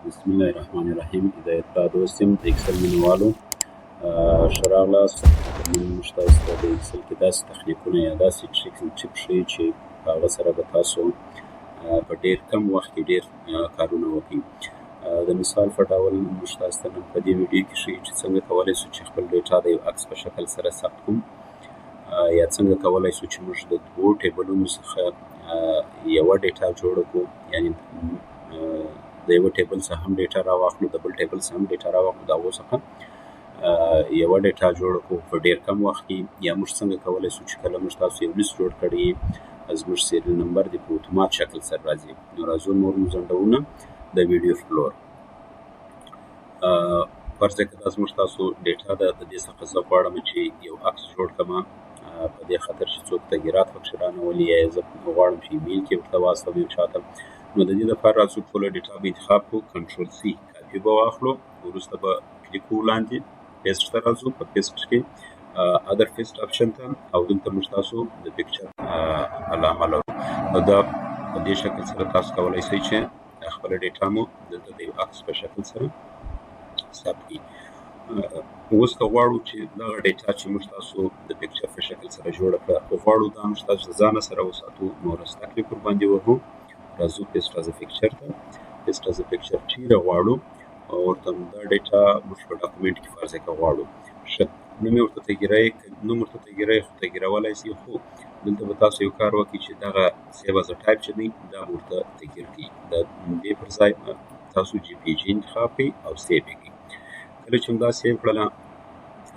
بسم الله الرحمن الرحیم. د اطلاع دوستم د ایکسل مینوالو ښه راغلاست. موږ تاسو ته د ایکسل کې داسې تخنیکونه یا داسې ټریک ښیو چې په هغه سره به تاسو په ډېر کم وخت کې ډېر کارونه وکړئ. د مثال په ډول موږ تاسو ته نن په دې ویډیو کې ښیو چې څنګه کولی شو چې خپل ډیټا د یو عکس په شکل سره ثبت کړو، یا څنګه کولی شو چې موږ د دوو ټیبلونو څخه یوه ډیټا جوړه کړو، یعنې د یوه ټیبل څخه هم ډیټا راواخلو، د بل ټیبل څخه هم ډیټا راواخلو، د هغو څخه یوه ډیټا جوړه کړو په ډېر کم وخت کې. یا موږ څنګه کولی شو چې کله موږ تاسو یو لیست جوړ کړی زموږ سیریل نمبر د په اتومات شکل سره راځي. نو راځو نور مزنډونه د ویډیو فلور. فرض کړه دا زموږ تاسو ډیټا ده، د دې څخه زه غواړم چې یو عکس جوړ کړم، په دې خاطر چې څوک تغییرات پکې رانولي، یا زه غواړم چې ایمیل کې ورته واستوم یو چاته. نو د دې لپاره راځو ټوله ډیټا به انتخاب کړو، کنټرول سی کاپي به واخلو، وروسته به کلیک وکړو لاندې پیسټ ته راځو، په پیسټ کې ادر پیسټ آپشن ته، او دلته موږ تاسو د پکچر علامه لرو. نو دا په دې شکل سره تاسو کولی شئ چې خپله ډیټا مو دلته د یو عکس په شکل سره ثبت کړئ. اوس که غواړو چې دغه ډیټا چې موږ تاسو د پکچر په شکل سره جوړه کړه، خو غواړو دا موږ تاسو د ځانه سره وساتو، نو راسته کلیک ورباندې وهو، راځو پیسټ از پکچر ته. پیسټ از پکچر چیرې غواړو او ورته دا ډیټا موږ په ډاکومنټ کې فرض کړه غواړو، ښه نوم یې ورته تغییروی، خو تغییرولی شي، خو دلته به تاسو یو کار وکړئ چې دغه سیو از ټایپ چې دی دا به ورته تغییر کړئ. د دې پر ځای تاسو جی پی جي انتخاب کړئ او سیو یې کړئ. کله چې دا سیو کړله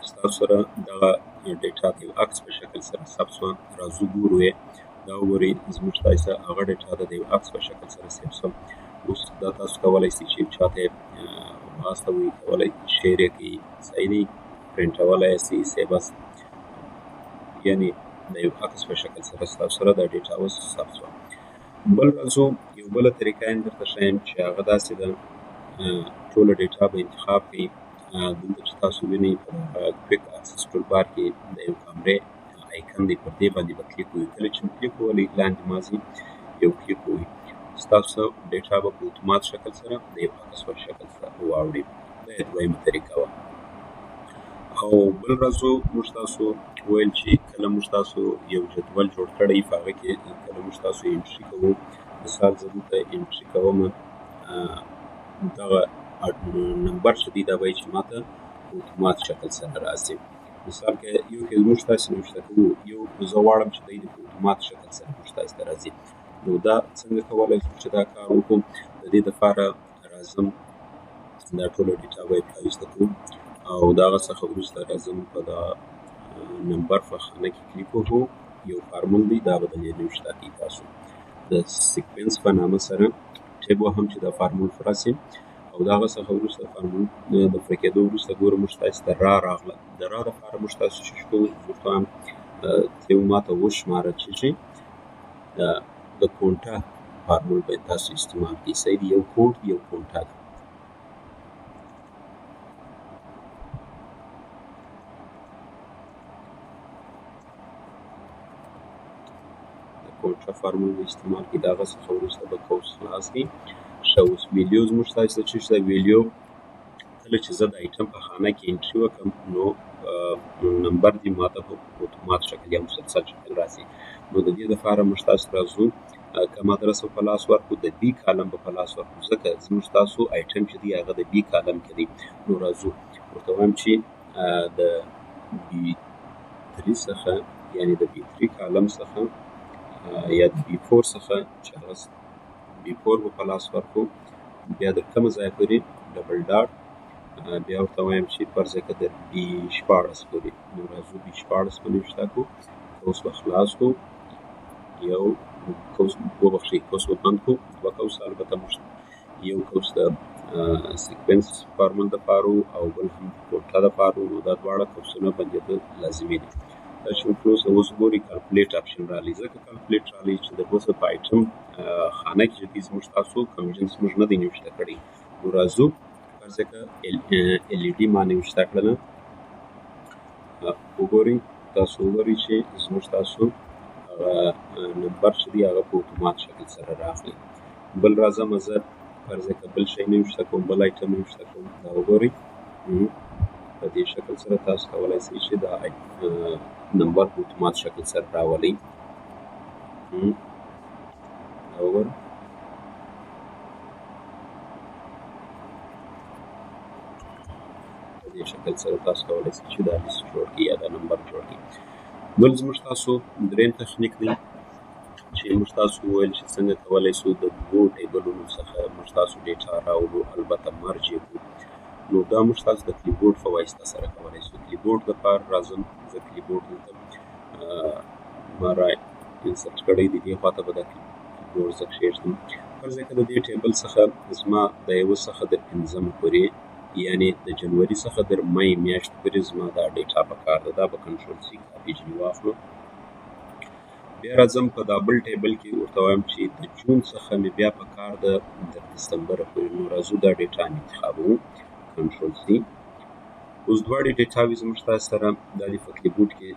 ستاسو سره دغه ډیټا د یو عکس په شکل سره ثبت شوه. راځو ګورو یې، دا وګورئ زموږ تاسو هغه ډیټا د یو عکس په شکل سره سیو شوه. اوس دا تاسو کولی شئ چې چاته واستوئ، کولی شیر یې کړئ، صحیح دی، پرنټولی یې شئ، سیو از، یعنې د یو عکس په شکل سره ستاسو سره دا ډیټا اوس ثبت شوه. بل راځو یو بله طریقه یې درته ښیم چې هغه داسې ده، ټوله ډیټا به انتخاب کړئ. دلته چې تاسو وینئ په کویک اکسس ټول بار کې د یو کامرې آیکن دی، پر دې باندې به کلیک ووهئ. کله چې کلیک ووهئ لاندې مازې یو کلیک ووهئ، ستاسو ډیټا به په اتومات شکل سره د یو عکس په شکل سره واوړي. دا یې دویمه طریقه وه. او بل راځو موږ تاسو ویل چې کله موږ تاسو یو جدول جوړ کړی، په هغه کې کله موږ تاسو انټري کوو، مثال زه دلته انټري کوم، دغه نمبر چې دی دا وایي چې ماته په اتومات شکل سره راځي. مثال کې یو کې موږ تاسو نوشته کوو، یو زه غواړم چې دی په اتومات شکل سره موږ تاسو ته راځي. نو دا څنګه کولی شو چې دا کار وکړو؟ د دې دپاره راځم دا ټوله ډیټا به یې رایسته کړو، او د هغه څخه وروسته راځم په دا نمبر په خانه کې کلیک وکړو، یو فارمول دی دا به دلې نوشته کړئ تاسو د سیکوینس په نامه سره ټیب وهم چې دا فارمول راسي، او د هغه څخه وروسته فارمول د پوره کېدو وروسته ګورم موږ تاسو ته را راغله. د را دپاره موږ تاسو چې کوو ورته وایم یو ماته وشماره چې د کونټه فارمول باید تاسو استعمال کړئ. صحیح دی، یو کوډ یو کونټه ده. کونټه فارمول به استعمال کړئ، د هغه څخه وروسته به قوس خلاص کړئ. ښه اوس ویلیو زموږ تاسو ته چې د ویلیو کله چې زه د آیټم په خانه کې انټري وکړم، نو نمبر دې ماته په اتومات شکل یا مسلسل شکل راځي. نو د دې دپاره موږ تاسو راځو کوم ادرس به په لاس ورکړو، د بي کالم به په لاس ورکړو، ځکه زموږ تاسو آیټم چې دی هغه د بي کالم کې دی. نو راځو ورته وایم چې د بي 3 څخه، یعنې د بي 3 کالم څخه یا د بي 4 څخه چې هغه بي 4 به په لاس ورکړو، بیا د کومه ځای پورې ډبل ډاټ، بیا ورته وایم چې فرض کړه د بي 14 پورې. نو راځو بي 14 به نوشته کړو، قوس به خلاص کړو، یو قوس وبخښئ قوس به بند کړو، دوه قوسه البته موږ یو قوس د سیکوینس فارمول دپاره او بل هم د کوټه دپاره، نو دا دواړه قوسونه بندېدل لازمي دي. دا چې کلوز اوس ګورئ کالکولیټ آپشن راغلی، ځکه کالکولیټ راغلی چې د اوسه په آیټم خانه کې چې دی زموږ تاسو کوم جنس موږ نه دی نوشته کړی. نو راځو فرض کړه ال ای ډي ما نوشته کړله، وګورئ تاسو وګورئ چې زموږ تاسو نمبر چې دی هغه په اتومات شکل سره راغلی. بل راځم زه فرض که بل شی نه شته کوم بل آیټم نه شته کوم دا وګورئ په دې شکل سره تاسو کولی شئ چې دا نمبر په اتومات شکل سره راولئ دا وګورئ په دې شکل سره تاسو کولی شئ چې دا لیست جوړ کړئ یا دا نمبر جوړ کړئ بل زموږ تاسو دریم تخنیک دی چې موږ تاسو وویل چې څنګه کولی شو د دوو ټیبلونو څخه موږ تاسو ډیټا راوړو البته مرج یې کړو نو دا موږ تاسو د کلیبورډ په واسطه سره کولی شو کلیبورډ دپاره راځم زه کلیبورډ دلته ما را انسرټ کړی د دې خواته به دا کلیبورډ زه کښېږدم فرض که د دې ټیبل څخه زما د یوه څخه د پنځمه پورې یعنې د جنوري څخه تر مۍ میاشت پورې زما دا ډیټا پکار ده دا به کنټرول سی کاپي جنې واخلو بیا راځم په دا بل ټیبل کې ورته وایم چې د جون څخه مې بیا پکار ده تر دسمبره پورې نو راځو دا ډیټا مې انتخابوو کنټرول سی اوس دواړې ډیټاوې زموږ تاسو سره دا د په کلیبورډ کې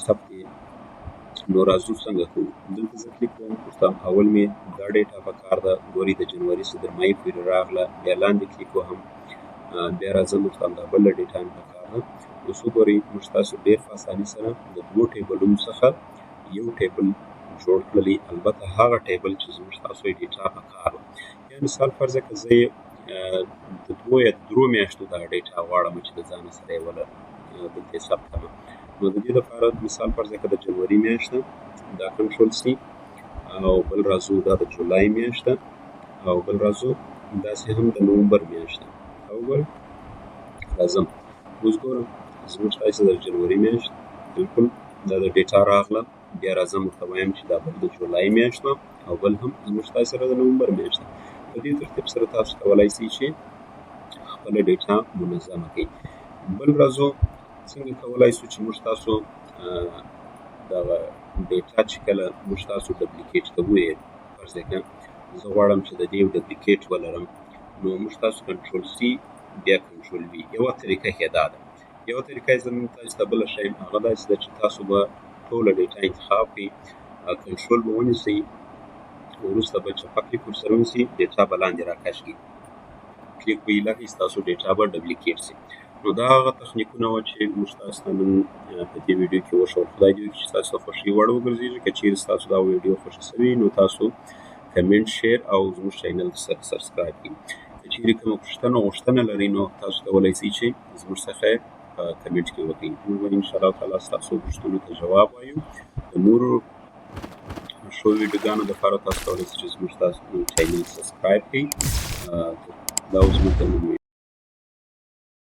ثبت دي نو راځو څنګه کوو دلته زه کلیک کوم ورته اول مې دا ډیټا پکار ده ګورئ د جنوري څخه تر مۍ پورې راغله بیا لاندې کلیک وهم بیا راځم ورته همدا بله ډیټا مې پکار ده اوس وګورئ موږ تاسو ډېر په اساني سره د دوو ټیبلونو څخه یو ټیبل جوړ کړلی البته هغه ټیبل چې زموږ تاسو یې ډیټا پکار وه یا مثال فرضه که زه یې د دوو یا درو میاشتو دا ډیټا غواړم چې د ځانه سره یې دلته یې ثبت کړم نو د دې لپاره مثال فرضه که د جنوري میاشت ده دا کنټرول سی او بل راځو دا د جولای میاشت ده او بل راځو داسې هم د نومبر میاشت ده او ګورئ راځم اوس ګورم زموږ تاسو د جنوري میاشت بلکل دا د ډیټا راغله بیا راځم ورته وایم چې دا بل د جولای میاشت وه او بل هم زموږ تاسو سره د نومبر میاشت ده په دې ترتیب سره تاسو کولی شئ چې خپله ډیټا منظمه کړئ بل راځو څنګه کولی شو چې موږ تاسو دغه ډیټا چې کله موږ تاسو ډبلیکیټ کوو یې فرض کړه زه غواړم چې د دې یو ډبلیکیټ ولرم نو موږ تاسو کنټرول سی بیا کنټرول وي یوه طریقه یې دا ده یوه طریقه یې زه نن تاسو ته بله ښیم هغه داسې ده چې تاسو به ټوله ډیټا انتخاب کړئ کنټرول به ونیسئ وروسته به چپه کلیک ورسره ونیسئ ډیټا به لاندې راکش کړي کلیک به یې لږ ستاسو ډیټا به ډبلیکیټ شي نو دا هغه تخنیکونه وه چې موږ تاسو ته نن په دې ویډیو کې وښول خدای دې وکړي چې ستاسو د خوښۍ وړ وګرځېږي که چیرې ستاسو دا ویډیو خوښه شوې نو تاسو کمنټ شیر او زموږ چینل سره سبسکرایب کړئ که چیرې کومه پوښتنه غوښتنه لرئ نو تاسو کولی شئ چې زموږ څخه په کمنټ کې وکړئ موږ به انشاءالله تعالی ستاسو پوښتنو ته جواب وایو د نورو ښو ویډیوګانو دپاره تاسو کولی شئ چې زموږ تاسو چینل سبسکرایب کړئ دا اوس موږ ته نن